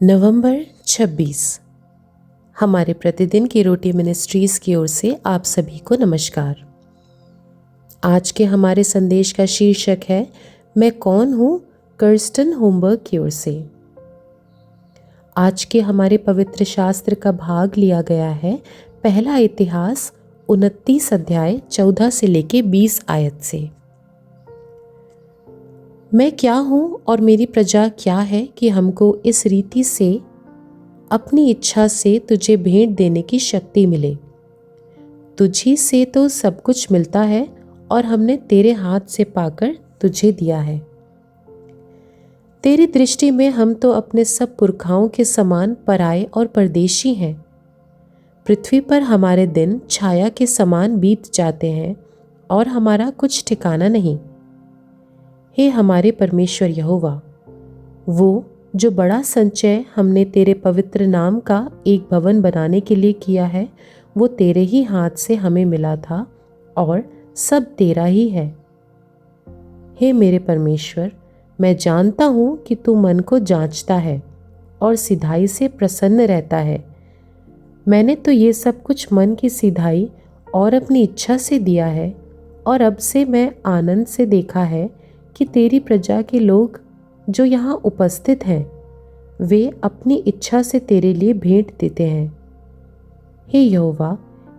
नवंबर 26। हमारे प्रतिदिन की रोटी मिनिस्ट्रीज़ की ओर से आप सभी को नमस्कार। आज के हमारे संदेश का शीर्षक है मैं कौन हूँ, कर्स्टन होमबर्ग की ओर से। आज के हमारे पवित्र शास्त्र का भाग लिया गया है पहला इतिहास 29 अध्याय 14 से लेके 20 आयत से। मैं क्या हूँ और मेरी प्रजा क्या है कि हमको इस रीति से अपनी इच्छा से तुझे भेंट देने की शक्ति मिले। तुझी से तो सब कुछ मिलता है और हमने तेरे हाथ से पाकर तुझे दिया है। तेरी दृष्टि में हम तो अपने सब पुरखाओं के समान पराए और परदेशी हैं। पृथ्वी पर हमारे दिन छाया के समान बीत जाते हैं और हमारा कुछ ठिकाना नहीं। हे हमारे परमेश्वर यहोवा, वो जो बड़ा संचय हमने तेरे पवित्र नाम का एक भवन बनाने के लिए किया है, वो तेरे ही हाथ से हमें मिला था और सब तेरा ही है। हे मेरे परमेश्वर, मैं जानता हूँ कि तू मन को जांचता है और सिधाई से प्रसन्न रहता है। मैंने तो ये सब कुछ मन की सिधाई और अपनी इच्छा से दिया है, और अब से मैं आनंद से देखा है कि तेरी प्रजा के लोग जो यहाँ उपस्थित हैं, वे अपनी इच्छा से तेरे लिए भेंट देते हैं। हे यहोवा,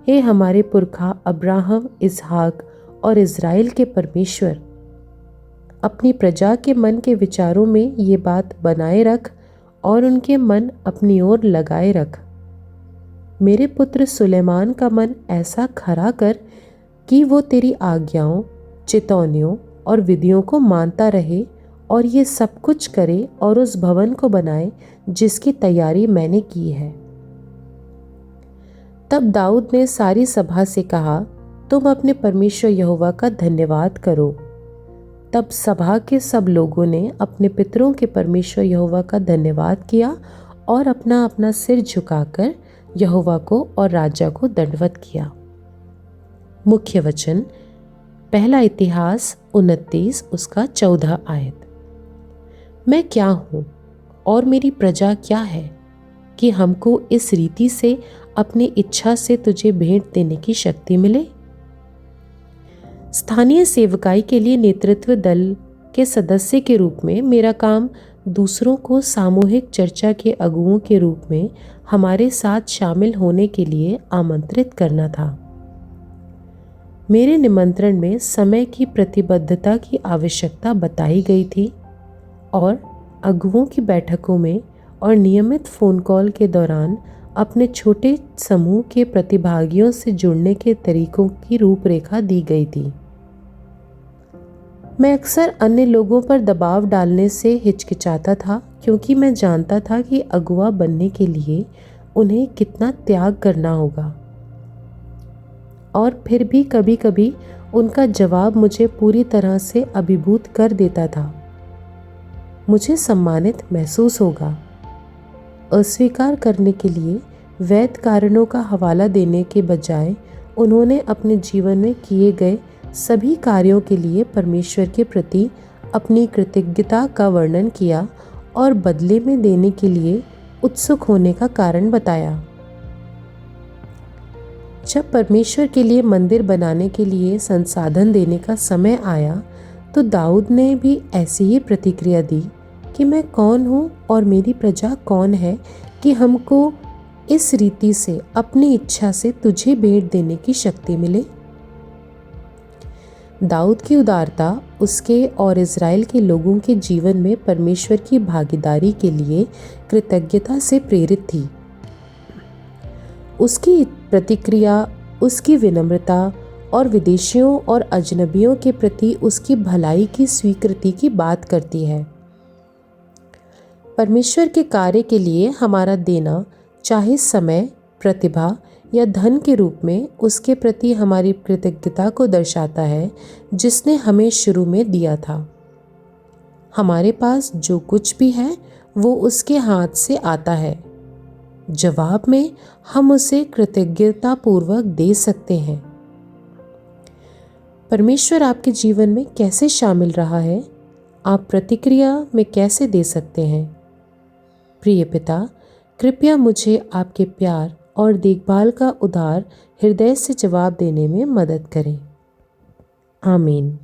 हे हमारे पुरखा अब्राहम, इसहाक और इज़राइल के परमेश्वर, अपनी प्रजा के मन के विचारों में ये बात बनाए रख और उनके मन अपनी ओर लगाए रख। मेरे पुत्र सुलेमान का मन ऐसा खरा कर कि वो तेरी आज्ञाओं, चितौनियों और विधियों को मानता रहे और ये सब कुछ करे और उस भवन को बनाए जिसकी तैयारी मैंने की है। तब दाऊद ने सारी सभा से कहा, तुम अपने परमेश्वर यहोवा का धन्यवाद करो। तब सभा के सब लोगों ने अपने पितरों के परमेश्वर यहोवा का धन्यवाद किया और अपना अपना सिर झुकाकर यहोवा को और राजा को दंडवत किया। मुख्य वचन पहला इतिहास 29 उसका 14 आयत। मैं क्या हूँ और मेरी प्रजा क्या है कि हमको इस रीति से अपनी इच्छा से तुझे भेंट देने की शक्ति मिले। स्थानीय सेवकाई के लिए नेतृत्व दल के सदस्य के रूप में मेरा काम दूसरों को सामूहिक चर्चा के अगुओं के रूप में हमारे साथ शामिल होने के लिए आमंत्रित करना था। मेरे निमंत्रण में समय की प्रतिबद्धता की आवश्यकता बताई गई थी और अगुओं की बैठकों में और नियमित फ़ोन कॉल के दौरान अपने छोटे समूह के प्रतिभागियों से जुड़ने के तरीकों की रूपरेखा दी गई थी। मैं अक्सर अन्य लोगों पर दबाव डालने से हिचकिचाता था, क्योंकि मैं जानता था कि अगुआ बनने के लिए उन्हें कितना त्याग करना होगा। और फिर भी कभी कभी उनका जवाब मुझे पूरी तरह से अभिभूत कर देता था। मुझे सम्मानित महसूस होगा। अस्वीकार करने के लिए वैध कारणों का हवाला देने के बजाय उन्होंने अपने जीवन में किए गए सभी कार्यों के लिए परमेश्वर के प्रति अपनी कृतज्ञता का वर्णन किया और बदले में देने के लिए उत्सुक होने का कारण बताया। जब परमेश्वर के लिए मंदिर बनाने के लिए संसाधन देने का समय आया, तो दाऊद ने भी ऐसी ही प्रतिक्रिया दी कि मैं कौन हूँ और मेरी प्रजा कौन है कि हमको इस रीति से अपनी इच्छा से तुझे भेंट देने की शक्ति मिले। दाऊद की उदारता उसके और इज़राइल के लोगों के जीवन में परमेश्वर की भागीदारी के लिए कृतज्ञता से प्रेरित थी। उसकी प्रतिक्रिया, उसकी विनम्रता और विदेशियों और अजनबियों के प्रति उसकी भलाई की स्वीकृति की बात करती है। परमेश्वर के कार्य के लिए हमारा देना, चाहे समय, प्रतिभा या धन के रूप में, उसके प्रति हमारी कृतज्ञता को दर्शाता है जिसने हमें शुरू में दिया था। हमारे पास जो कुछ भी है वो उसके हाथ से आता है। जवाब में हम उसे कृतज्ञतापूर्वक दे सकते हैं। परमेश्वर आपके जीवन में कैसे शामिल रहा है, आप प्रतिक्रिया में कैसे दे सकते हैं। प्रिय पिता, कृपया मुझे आपके प्यार और देखभाल का उदार हृदय से जवाब देने में मदद करें। आमीन।